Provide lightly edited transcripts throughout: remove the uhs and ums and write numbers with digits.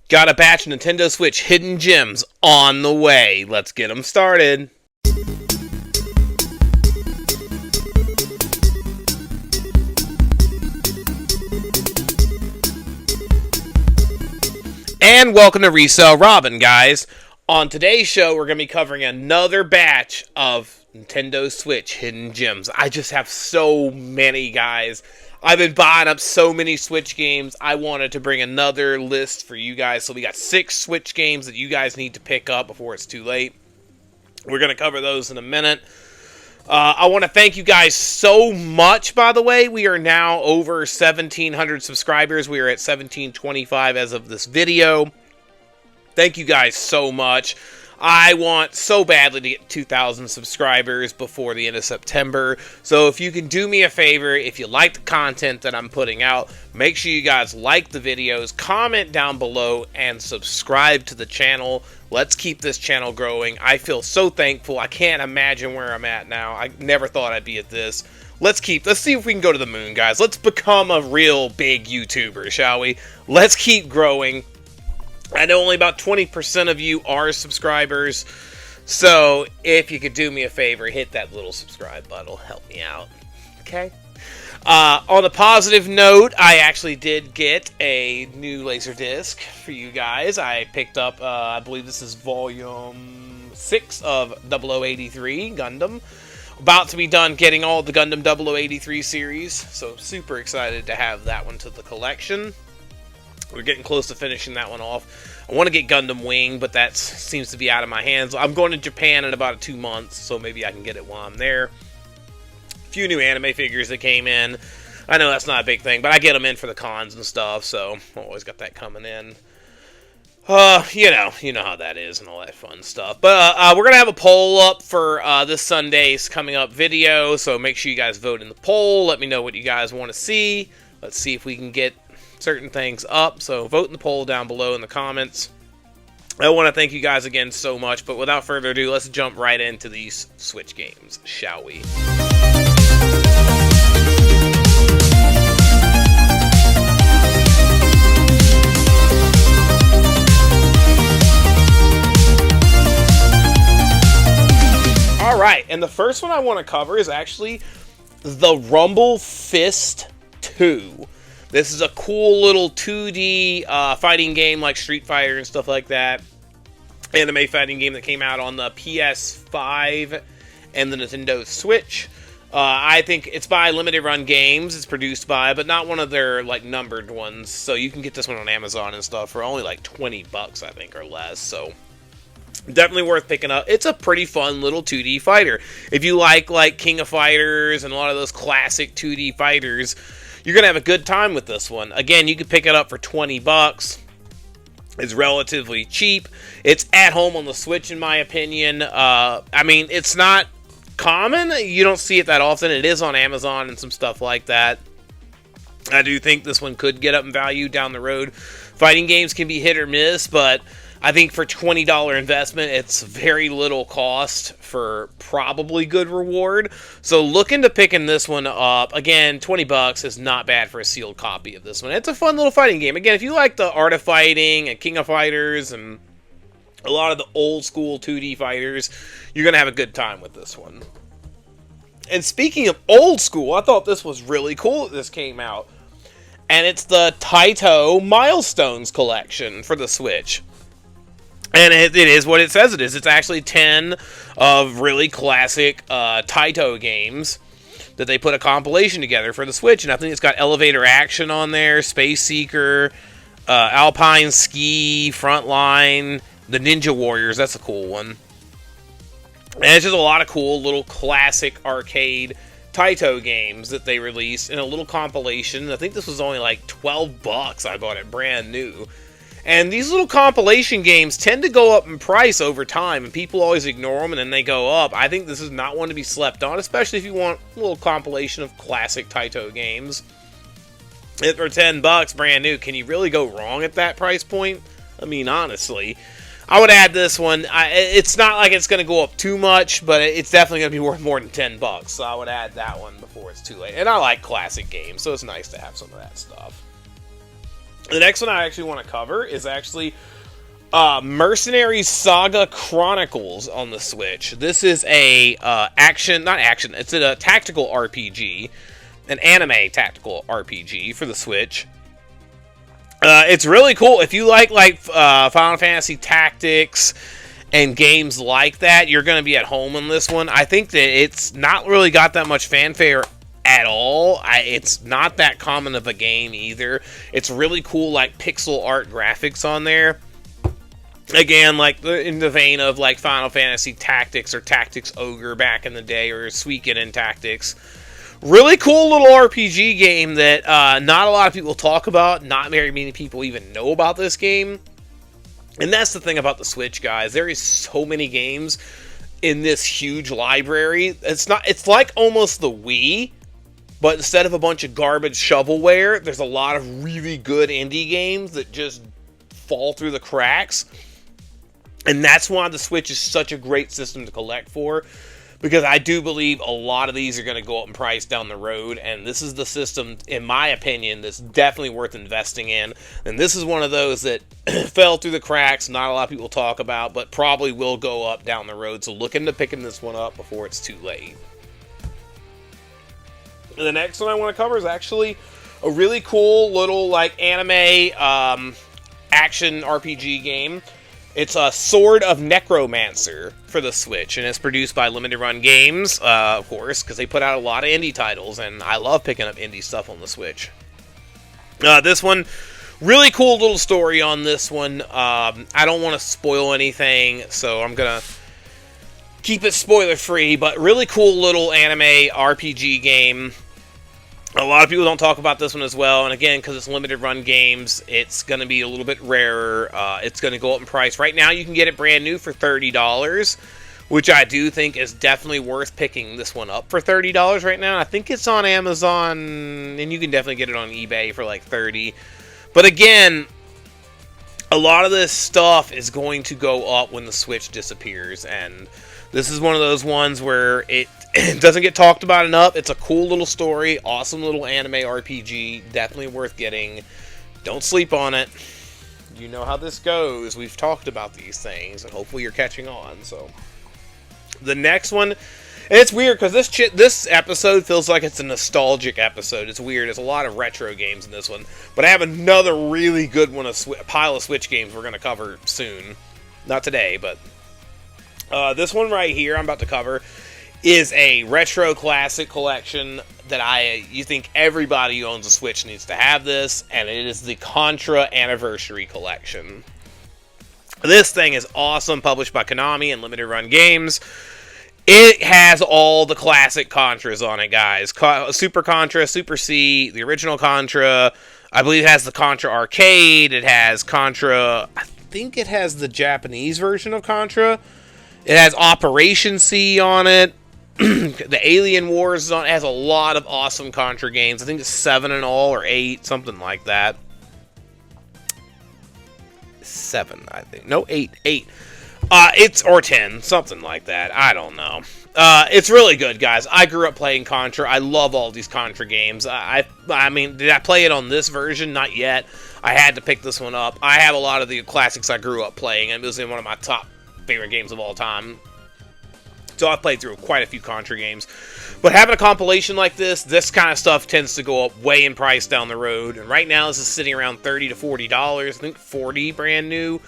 Got a batch of Nintendo Switch hidden gems on the way. Let's get them started. And welcome to Resale Robin, guys. On today's show, we're going to be covering another batch of Nintendo Switch hidden gems. I just have so many, guys. I've been buying up so many Switch games. I wanted to bring another list for you guys. So we got 6 Switch games that you guys need to pick up before it's too late. We're going to cover those in a minute. I want to thank you guys so much, by the way. We are now over 1,700 subscribers. We are at 1,725 as of this video. Thank you guys so much. I want so badly to get 2,000 subscribers before the end of September. So if you can do me a favor, if you like the content that I'm putting out, make sure you guys like the videos, comment down below, and subscribe to the channel. Let's keep this channel growing. I feel so thankful. I can't imagine where I'm at now. I never thought I'd be at this. Let's see if we can go to the moon, guys. Let's become a real big YouTuber, shall we? Let's keep growing. I know only about 20% of you are subscribers, so if you could do me a favor, hit that little subscribe button. It'll help me out, okay? On a positive note, I actually did get a new Laserdisc for you guys. I picked up, I believe this is volume 6 of 0083 Gundam. About to be done getting all the Gundam 0083 series, so super excited to have that one to the collection. We're getting close to finishing that one off. I want to get Gundam Wing, but that seems to be out of my hands. I'm going to Japan in about 2 months, so maybe I can get it while I'm there. A few new anime figures that came in. I know that's not a big thing, but I get them in for the cons and stuff, so I always got that coming in. You know how that is and all that fun stuff. But we're going to have a poll up for this Sunday's coming up video, so make sure you guys vote in the poll. Let me know what you guys want to see. Let's see if we can get certain things up, so vote in the poll down below in the comments. I want to thank you guys again so much, but without further ado, let's jump right into these Switch games, shall we? Alright, and the first one I want to cover is actually the Rumble Fist 2. This is a cool little 2D fighting game like Street Fighter and stuff like that. Anime fighting game that came out on the PS5 and the Nintendo Switch. I think it's by Limited Run Games. It's produced by, but not one of their like numbered ones. So you can get this one on Amazon and stuff for only like $20, I think, or less. So definitely worth picking up. It's a pretty fun little 2D fighter. If you like King of Fighters and a lot of those classic 2D fighters, you're going to have a good time with this one. Again, you can pick it up for $20. It's relatively cheap. It's at home on the Switch, in my opinion. I mean, it's not common. You don't see it that often. It is on Amazon and some stuff like that. I do think this one could get up in value down the road. Fighting games can be hit or miss, but I think for $20 investment, it's very little cost for probably good reward. So look into picking this one up. Again, $20 is not bad for a sealed copy of this one. It's a fun little fighting game. Again, if you like the Art of Fighting and King of Fighters and a lot of the old school 2D fighters, you're going to have a good time with this one. And speaking of old school, I thought this was really cool that this came out. And it's the Taio Milestones collection for the Switch. And it is what it says it is. It's actually 10 of really classic Taito games that they put a compilation together for the Switch. And I think it's got Elevator Action on there, Space Seeker, Alpine Ski, Frontline, the Ninja Warriors. That's a cool one. And it's just a lot of cool little classic arcade Taito games that they released in a little compilation. I think this was only like $12. I bought it brand new. And these little compilation games tend to go up in price over time, and people always ignore them, and then they go up. I think this is not one to be slept on, especially if you want a little compilation of classic Taito games. And for $10, brand new, can you really go wrong at that price point? I mean, honestly. I would add this one. It's not like it's going to go up too much, but it's definitely going to be worth more than $10, so I would add that one before it's too late. And I like classic games, so it's nice to have some of that stuff. The next one I actually want to cover is actually Mercenary Saga Chronicles on the Switch. This is a it's a tactical RPG, an anime tactical RPG for the Switch. It's really cool. If you like Final Fantasy Tactics and games like that, you're going to be at home in this one. I think that it's not really got that much fanfare at all. It's not that common of a game either. It's really cool, like pixel art graphics on there. Again, like in the vein of like Final Fantasy Tactics or Tactics Ogre back in the day, or Suikoden in Tactics. Really cool little RPG game that not a lot of people talk about. Not very many people even know about this game. And that's the thing about the Switch, guys. There is so many games in this huge library. It's like almost the Wii, but instead of a bunch of garbage shovelware, there's a lot of really good indie games that just fall through the cracks. And that's why the Switch is such a great system to collect for, because I do believe a lot of these are going to go up in price down the road, and this is the system, in my opinion, that's definitely worth investing in. And this is one of those that fell through the cracks, not a lot of people talk about, but probably will go up down the road, so look into picking this one up before it's too late. And the next one I want to cover is actually a really cool little like anime action RPG game. It's a Sword of Necromancer for the Switch, and it's produced by Limited Run Games, of course, because they put out a lot of indie titles, and I love picking up indie stuff on the Switch. This one, really cool little story on this one. I don't want to spoil anything, so I'm going to keep it spoiler-free, but really cool little anime RPG game. A lot of people don't talk about this one as well, and again, because it's Limited Run Games, it's going to be a little bit rarer. It's going to go up in price. Right now, you can get it brand new for $30, which I do think is definitely worth picking this one up for $30 right now. I think it's on Amazon, and you can definitely get it on eBay for like $30. But again, a lot of this stuff is going to go up when the Switch disappears, and this is one of those ones where it doesn't get talked about enough. It's a cool little story, awesome little anime RPG, definitely worth getting. Don't sleep on it. You know how this goes. We've talked about these things, and hopefully you're catching on. So, the next one, and it's weird because this episode feels like it's a nostalgic episode. It's weird. There's a lot of retro games in this one, but I have another really good one, a pile of Switch games we're going to cover soon. Not today, but this one right here I'm about to cover is a retro classic collection that you think everybody who owns a Switch needs to have this, and it is the Contra Anniversary Collection. This thing is awesome, published by Konami and Limited Run Games. It has all the classic Contras on it, guys. Super Contra, Super C, the original Contra. I believe it has the Contra Arcade. It has Contra, I think it has the Japanese version of Contra. It has Operation C on it. The Alien Wars is on. It has a lot of awesome Contra games. I think it's 7 in all, or 8, something like that. 7, I think. No, 8. It's, or 10, something like that. I don't know. It's really good, guys. I grew up playing Contra. I love all these Contra games. I mean, did I play it on this version? Not yet. I had to pick this one up. I have a lot of the classics I grew up playing, and it was in one of my top favorite games of all time. So I've played through quite a few Contra games. But having a compilation like this kind of stuff tends to go up way in price down the road. And right now this is sitting around $30 to $40. I think $40 brand new.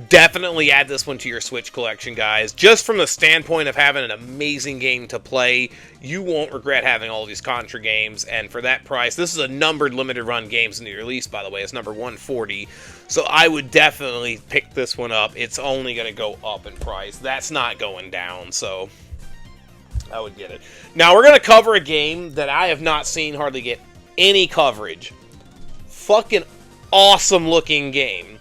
Definitely add this one to your Switch collection, guys. Just from the standpoint of having an amazing game to play, you won't regret having all these Contra games. And for that price, this is a numbered limited run games in the release, by the way. It's number 140. So I would definitely pick this one up. It's only going to go up in price. That's not going down, so I would get it. Now, we're going to cover a game that I have not seen hardly get any coverage. Fucking awesome looking game.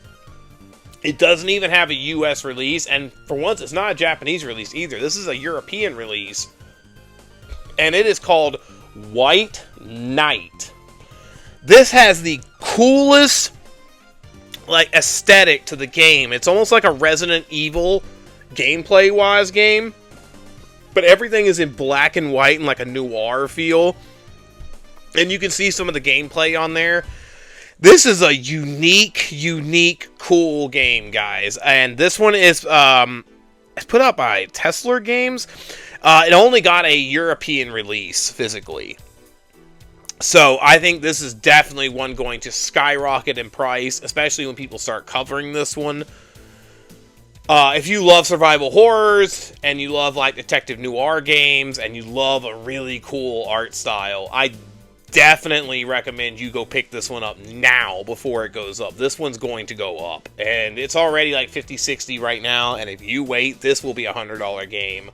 It doesn't even have a US release, and for once, it's not a Japanese release either. This is a European release, and it is called White Knight. This has the coolest, like, aesthetic to the game. It's almost like a Resident Evil gameplay-wise game, but everything is in black and white and like a noir feel, and you can see some of the gameplay on there. This is a unique, cool game, guys. And this one is it's put out by Tesla Games. It only got a European release physically. So I think this is definitely one going to skyrocket in price, especially when people start covering this one. If you love survival horrors, and you love like detective noir games, and you love a really cool art style, I definitely recommend you go pick this one up now before it goes up. This one's going to go up, and it's already like $50-$60 right now, and if you wait, this will be a $100 game.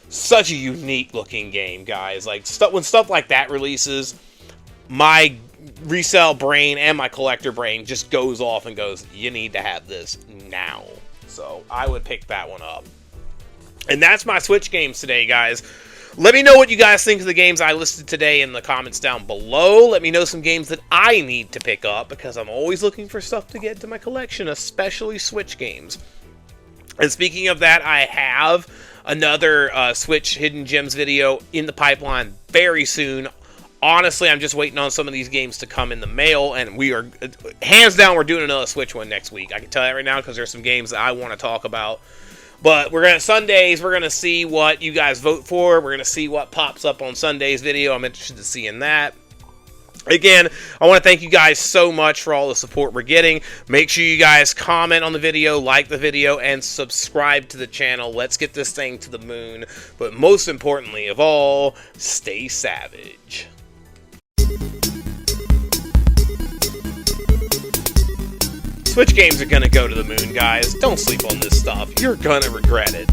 Such a unique looking game, guys. Like, when stuff like that releases, my resale brain and my collector brain just goes off and goes, you need to have this now. So I would pick that one up. And that's my Switch games today, guys. Let me know what you guys think of the games I listed today in the comments down below. Let me know some games that I need to pick up, because I'm always looking for stuff to get to my collection, especially Switch games. And speaking of that, I have another Switch Hidden Gems video in the pipeline very soon. Honestly, I'm just waiting on some of these games to come in the mail, and we are, hands down, we're doing another Switch one next week. I can tell you that right now, because there's some games that I want to talk about. But we're going to, Sundays, we're going to see what you guys vote for. We're going to see what pops up on Sunday's video. I'm interested to see in that. Again, I want to thank you guys so much for all the support we're getting. Make sure you guys comment on the video, like the video, and subscribe to the channel. Let's get this thing to the moon. But most importantly of all, stay savage. Switch games are going to go to the moon, guys. Don't sleep on this stuff. You're going to regret it.